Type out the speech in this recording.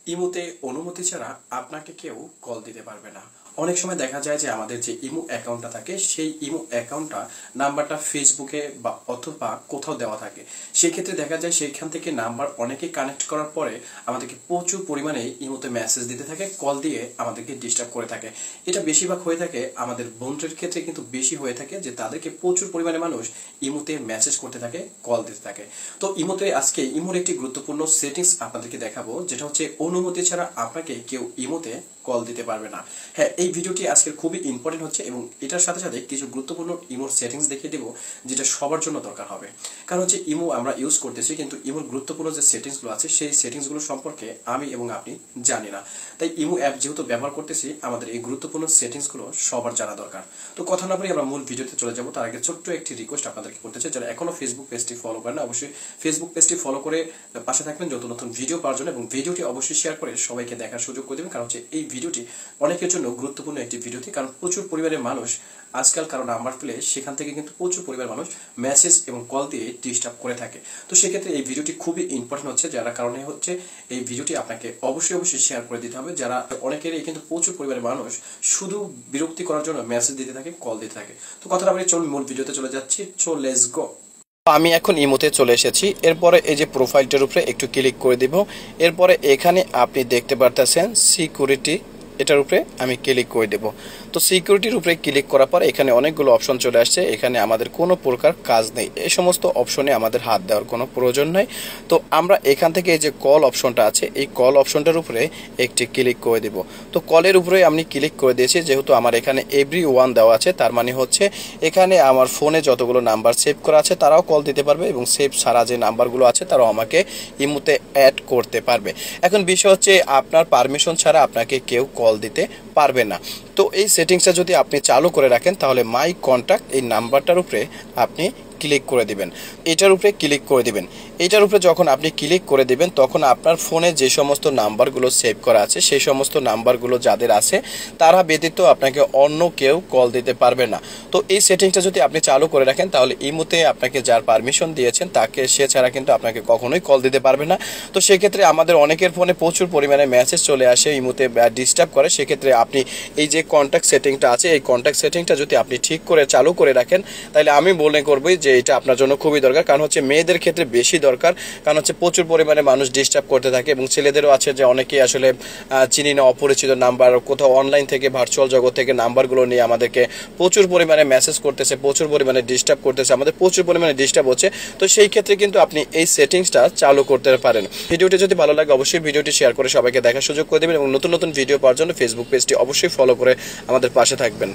ইমোতে অনুমতি ছাড়া আপনাকে কেউ কল দিতে পারবে না। অনেক সময় দেখা যায় যে আমাদের যে ইমো অ্যাকাউন্টটা থাকে সেই ইমো অ্যাকাউন্টটা নাম্বারটা ফেসবুকে বা অথবা কোথাও দেওয়া থাকে। সেই ক্ষেত্রে দেখা যায় সেইখান থেকে নাম্বার অনেকে কানেক্ট করার পরে আমাদেরকে প্রচুর পরিমাণে ইমোতে মেসেজ দিতে থাকে, কল দিয়ে আমাদেরকে ডিস্টার্ব করে থাকে। এটা বেশিরভাগ হয়ে থাকে আমাদের বন্ধুদের ক্ষেত্রে, কিন্তু বেশি হয়ে থাকে যে তাদেরকে প্রচুর পরিমাণে মানুষ ইমোতে মেসেজ করতে থাকে, কল দিতে থাকে। তো ইমোতে আজকে ইমোর একটি গুরুত্বপূর্ণ সেটিংস আপনাদেরকে দেখাবো, যেটা হচ্ছে অনুমতি ছাড়া আপনাকে কেউ ইমোতে কল দিতে পারবে না। হ্যাঁ, এই ভিডিওটি আজকের খুবই ইম্পর্টেন্ট হচ্ছে এবং এটার সাথে সাথে কিছু গুরুত্বপূর্ণ ইমোর সেটিংস দেখিয়ে দেবো, যেটা সবার জন্য দরকার হবে। কারণ হচ্ছে ইমো আমরা ইউজ করতেছি, কিন্তু ইমোর গুরুত্বপূর্ণ যে সেটিংসগুলো আছে সেই সেটিংসগুলো সম্পর্কে আমি এবং আপনি জানি না। তাই ইমো অ্যাপ যেহেতু ব্যবহার করতেছি, আমাদের এই গুরুত্বপূর্ণ সেটিংসগুলো সবার জানা দরকার। তো কথা না বলে আমরা মূল ভিডিওতে চলে যাবো। তার আগে ছোট্ট একটি রিকোয়েস্ট আপনাদেরকে করতে চাই, যারা এখনো ফেসবুক পেজটি ফলো করেন না, অবশ্যই ফেসবুক পেজটি ফলো করে পাশে থাকবেন নতুন নতুন ভিডিও পাওয়ার জন্য, এবং ভিডিওটি অবশ্যই শেয়ার করে সবাইকে দেখার সুযোগ করে দেবেন। কারণ হচ্ছে এই ভিডিওটি অনেকের জন্য গুরুত্বপূর্ণ একটি ভিডিওটি, কারণ প্রচুর পরিমাণে মানুষ আজকাল কারো নাম্বার পেলে সেখান থেকে কিন্তু প্রচুর পরিমাণ মানুষ মেসেজ এবং কল দিয়ে ডিস্টার্ব করে থাকে। তো সেক্ষেত্রে এই ভিডিওটি খুবই ইম্পর্টেন্ট হচ্ছে, যার কারণে হচ্ছে এই ভিডিওটি আপনাকে অবশ্যই শেয়ার করে দিতে হবে। যারা অনেকেরই কিন্তু প্রচুর পরিমাণে মানুষ শুধু বিরক্তি করার জন্য মেসেজ দিতে থাকে, কল দিতে থাকে। তো কথাটা বলে চলুন মূল ভিডিওতে চলে যাচ্ছি। So let's go. আমি এখন ইমোতে চলে এসেছি। এরপরে এই যে প্রোফাইলটার উপরে একটু ক্লিক করে দিব। এরপরে এখানে আপনি দেখতে পারতেছেন সিকিউরিটি, এটার উপরে আমি ক্লিক করে দেব। তো সিকিউরিটির উপরে ক্লিক করার পর এখানে অনেকগুলো অপশন চলে আসছে। এখানে আমাদের কোনো প্রকার কাজ নেই, এই সমস্ত অপশনে আমাদের হাত দেওয়ার কোনো প্রয়োজন নাই। তো আমরা এখান থেকে এই যে কল অপশনটা আছে, এই কল অপশনটার উপরে একটি ক্লিক করে দেব। তো কলের উপরে আমি ক্লিক করে দিয়েছি, যেহেতু আমার এখানে এভরি ওয়ান দেওয়া আছে, তার মানে হচ্ছে এখানে আমার ফোনে যতগুলো নাম্বার সেভ করা আছে তারাও কল দিতে পারবে, এবং সেভ ছাড়া যে নাম্বারগুলো আছে তারাও আমাকে ইমোতে অ্যাড করতে পারবে। এখন বিষয় হচ্ছে আপনার পারমিশন ছাড়া আপনাকে কেউ কল দিতে পারবে না। তো এই সেটিংসটা যদি আপনি চালু করে রাখেন, তাহলে মাই কন্ট্যাক্ট এই নাম্বারটার উপরে আপনি ক্লিক করে দিবেন। এটার উপরে ক্লিক করে দিবেন। এটার উপরে যখন আপনি ক্লিক করে দিবেন, তখন আপনার ফোনে যে সমস্ত নাম্বারগুলো সেভ করা আছে সেই সমস্ত নাম্বারগুলো যাদের আছে তারা ব্যতীত আপনাকে অন্য কেউ কল দিতে পারবে না। তো এই সেটিংসটা যদি আপনি চালু করে রাখেন, তাহলে ইমোতে আপনাকে যার পারমিশন দিয়েছেন তাকে সে ছাড়া কিন্তু আপনাকে কখনোই কল দিতে পারবে না। তো সেক্ষেত্রে আমাদের অনেকের ফোনে প্রচুর পরিমাণে মেসেজ চলে আসে, ইমোতে ডিস্টার্ব করে। সেক্ষেত্রে আপনি এই যে কন্ট্যাক্ট সেটিংটা আছে, এই কন্ট্যাক্ট সেটিংটা যদি আপনি ঠিক করে চালু করে রাখেন, তাহলে আমি মনে করবো যে এটা আপনার জন্য খুবই দরকার। কারণ হচ্ছে মেয়েদের ক্ষেত্রে বেশি দরকার, কারণ হচ্ছে প্রচুর পরিমাণে মানুষ ডিস্টার্ব করতে থাকে, এবং ছেলেদেরও আছে যে অনেকেই আসলে চিনি না অপরিচিত নাম্বার, কোথাও অনলাইন থেকে ভার্চুয়াল জগৎ থেকে নাম্বারগুলো নিয়ে আমাদেরকে প্রচুর পরিমাণে মেসেজ করতেছে, প্রচুর পরিমাণে ডিস্টার্ব করতেছে, আমাদের প্রচুর পরিমাণে ডিস্টার্ব হচ্ছে। তো সেই ক্ষেত্রে কিন্তু আপনি এই সেটিংসটা চালু করতে পারেন। ভিডিওটি যদি ভালো লাগে অবশ্যই ভিডিওটি শেয়ার করে সবাইকে দেখার সুযোগ করে দেবেন, এবং নতুন নতুন ভিডিও পাওয়ার জন্য ফেসবুক পেজটি অবশ্যই ফলো করে আমাদের পাশে থাকবেন।